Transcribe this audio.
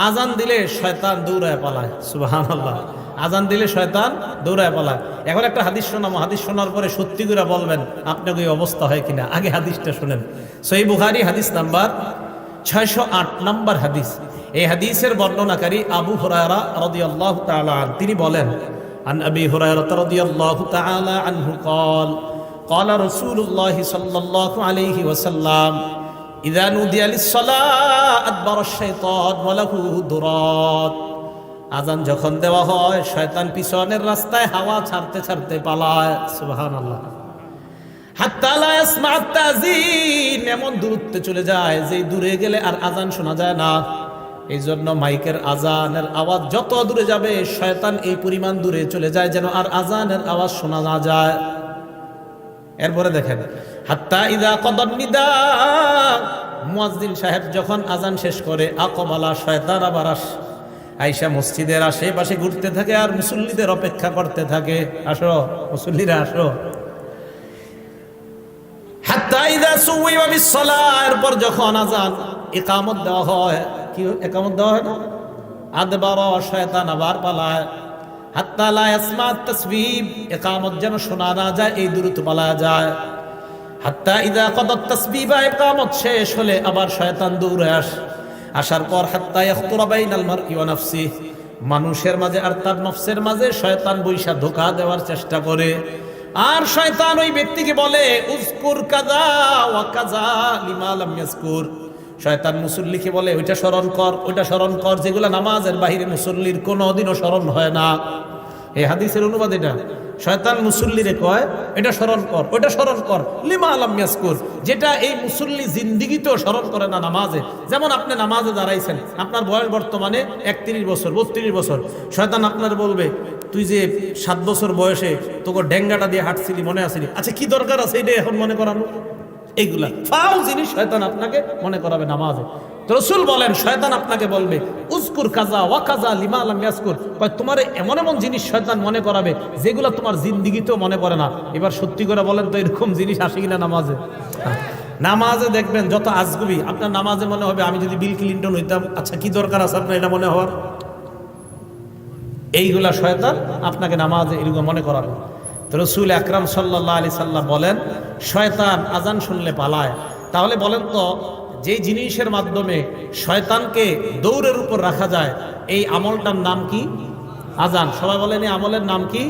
আজান দিলে শয়তান দৌড়ায় পালায়। সুবহানাল্লাহ। আজান দিলে শয়তান দৌড়ায় পালায়। এখন একটা হাদিস শোনাবো, হাদিস শোনার পরে সত্যি করে বলবেন আপনাকে এই অবস্থা হয় কিনা। আগে হাদিসটা শুনেন। সহিহ বুখারী হাদিস নাম্বার 608 নম্বর হাদিস। এই হাদিসের বর্ণনাকারী আবু হুরায়রা রাদিয়াল্লাহু তাআলা আনহু, তিনি বলেন, আন আবি হুরায়রা রাদিয়াল্লাহু তাআলা আনহু قال قال رسول الله صلى الله عليه وسلم إذا نودي للصلاة أدبر الشيطان وله درات। আজান যখন দেওয়া হয় শয়তান পিছনের রাস্তায় হাওয়া ছাড়তে ছাড়তে পালায়। সুবহানাল্লাহ। হাত্তা লা ইয়াসমা'আত তাযীন, এমন দূরত্বে চলে যায় যে দূরে গেলে আর আজান শোনা যায় না। এই জন্য মাইকের আজানের আওয়াজ যত দূরে যাবে শয়তান এই পরিমাণ দূরে চলে যায় যেন আর আজানের আওয়াজ শোনা না যায়। এরপরে দেখেন, হাত্তা ইযা কদান নিদা, মুয়াজ্জিন সাহেব যখন আজান শেষ করে, আকবালা, শয়তান আবার আইসা মসজিদের আশেপাশে ঘুরতে থাকে আর মুসল্লিদের অপেক্ষা করতে থাকে, আসো মুসল্লিরা আসো। হাত্তা ইযা সুওয়িবা বিস-সালাহ, এরপর যখন আজান ইকামত দেওয়া হয়, কি ইকামত দেওয়া হয় না, আদবার, শয়তান আবার পালায়। হাত্তা লা ইয়াসমা'আত তাসবিব, ইকামত যেন শোনা না যায় এই দূরত্ব পালায় যায়। হাত্তা ইযা কদাত তাসবিবা, ইকামত শেষ হলে আবার শয়তান দৌড়ে আসার পর হাত্তা ইয়াখতুরা বাইনাল মারই ওয়া নাফসিহি, মানুষের মাঝে আর তার নফসের মাঝে শয়তান বৈশা ধোঁকা দেওয়ার চেষ্টা করে। আর শয়তান ওই ব্যক্তিকে বলে, উযকুর কাযা ওয়া কাযা লিমা লাম ইয়াযকুর। শয়তান মুসল্লিকে বলে, ওইটা স্মরণ কর, ওইটা স্মরণ কর, যেগুলো নামাজের বাহিরে মুসল্লির কোনোদিনও স্মরণ হয় না। এই হাদিসের অনুবাদ এটা। শয়তান মুসল্লিরে কয়, এটা স্মরণ কর, ওইটা স্মরণ কর, লিমা লাম ইয়াযকুর, যেটা এই মুসল্লি জিন্দিগিতেও স্মরণ করে না নামাজে। যেমন আপনি নামাজে দাঁড়াইছেন, আপনার বয়স বর্তমানে 31 বছর 32 বছর, শয়তান আপনার বলবে, তুই যে 7 বছর বয়সে তোকে ডেঙ্গাটা দিয়ে হাঁটছিলি মনে আসেনি, আচ্ছা কি দরকার আছে এটা এখন মনে করানো? এইগুলা ফাউল জিনিস শয়তান আপনাকে মনে করাবে নামাজে। তো রাসূল বলেন, শয়তান আপনাকে বলবে, উযকুর কাযা ওয়া কাযা লিমা লাম ইয়াযকুর, তোমার এমন এমন জিনিস শয়তান মনে করাবে যেগুলো তোমার জিন্দেগিতেও মনে পড়ে না। এবার সত্যি করে বলেন তো এরকম জিনিস আসে কিনা নামাজে? নামাজে দেখবেন যত আজগুবি, আপনার নামাজে মনে হবে আমি যদি বিল ক্লিনটন হইতাম, আচ্ছা কি দরকার আছে আপনার এটা মনে হওয়ার? এইগুলা শয়তান আপনাকে নামাজে এরকম মনে করাবে। তো রাসূল আকরাম সাল্লাল্লাহু আলাইহি সাল্লাম বলেন, শয়তান আজান শুনলে পালায়। তাহলে বলেন তো, যে জিনিসের মাধ্যমে শয়তানকে দৌড়ের উপর রাখা যায়, এই আমলটার নাম কি? আজান। সবাই বলেন এই আমলের নাম কি?